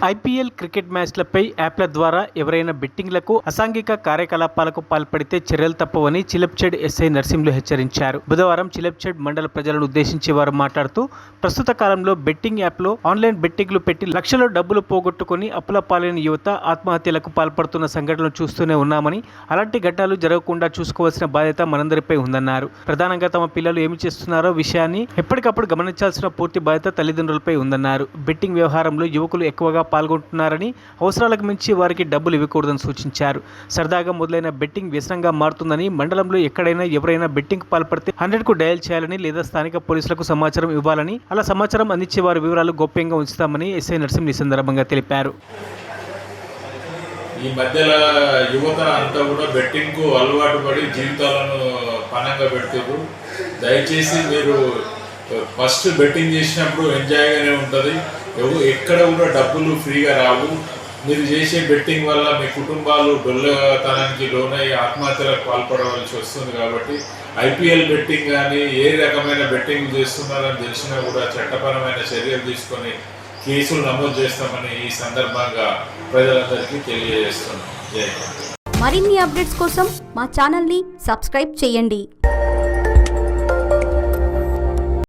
IPL cricket మ్యాచ్లపై యాప్ల ద్వారా ఎవరైనా బెట్టింగ్లకు అసాంఘిక కార్యకలాపాలకు పాల్పడితే చర్యలు తప్పవని చిలప్చేడ్ ఎస్ఐ నర్సింహులు హెచ్చరించారు. బుధవారం చిలప్చేడ్ మండల ప్రజలను ఉద్దేశించి వారు మాట్లాడుతూ, ప్రస్తుత కాలంలో బెట్టింగ్ యాప్లో ఆన్లైన్ బెట్టింగ్లు పెట్టి లక్షల డబ్బులు పోగొట్టుకుని అప్పుల పాలైన యువత ఆత్మహత్యలకు పాల్పడుతున్న సంఘటనలు చూస్తూనే ఉన్నామని, అలాంటి ఘటనలు జరగకుండా చూసుకోవాల్సిన బాధ్యత మనందరిపై ఉందన్నారు. ప్రధానంగా తమ పిల్లలు ఏమి చేస్తున్నారో విషయాన్ని ఎప్పటికప్పుడు గమనించాల్సిన పూర్తి బాధ్యత తల్లిదండ్రులపై ఉందన్నారు. బెట్టింగ్ వ్యవహారంలో యువకులు ఎక్కువగా పాల్గొంటున్నారని, అవసరాలకు మించి వారికి డబ్బులు ఇవ్వకూడదని సూచించారు. సరదాగా మొదలైన బెట్టింగ్ వ్యసనంగా మారుతుందని, మండలంలో ఎక్కడైనా ఎవరైనా బెట్టింగ్ పాల్పడితే 100కు డయల్ చేయాలని లేదా స్థానిక పోలీసులకు సమాచారం ఇవ్వాలని, అలా సమాచారం అందించే వారి వివరాలు గోప్యంగా ఉంచుతామని ఎస్ఐ నర్సింహులు ఈ సందర్భంగా తెలిపారు. ఈ మధ్యలో యువత అంతా కూడా బెట్టింగ్కు అలవాటు పడి జీవితాలను పణంగా పెడుతున్నారు. దయచేసి మీరు ఫస్ట్ బెట్టింగ్ చేసినప్పుడు ఎంజాయ్గానే ఉంటుంది. ఎక్కడ కూడా డబ్బులు ఫ్రీగా రావు. మీరు చేసే బెట్టింగ్ వల్ల మీ కుటుంబాలు డొల్లతనానికి లోనై ఆత్మహత్యలకు పాల్పడవలసి వస్తుంది. కాబట్టి ఐపీఎల్ బెట్టింగ్ కానీ ఏ రకమైన బెట్టింగ్ చేస్తున్నారని తెలిసినా కూడా చట్టపరమైన చర్యలు తీసుకొని కేసులు నమోదు చేస్తామని ఈ సందర్భంగా ప్రజలందరికీ తెలియజేస్తున్నాం. మరిన్ని అప్డేట్స్ కోసం మా ఛానల్ని సబ్స్క్రైబ్ చేయండి.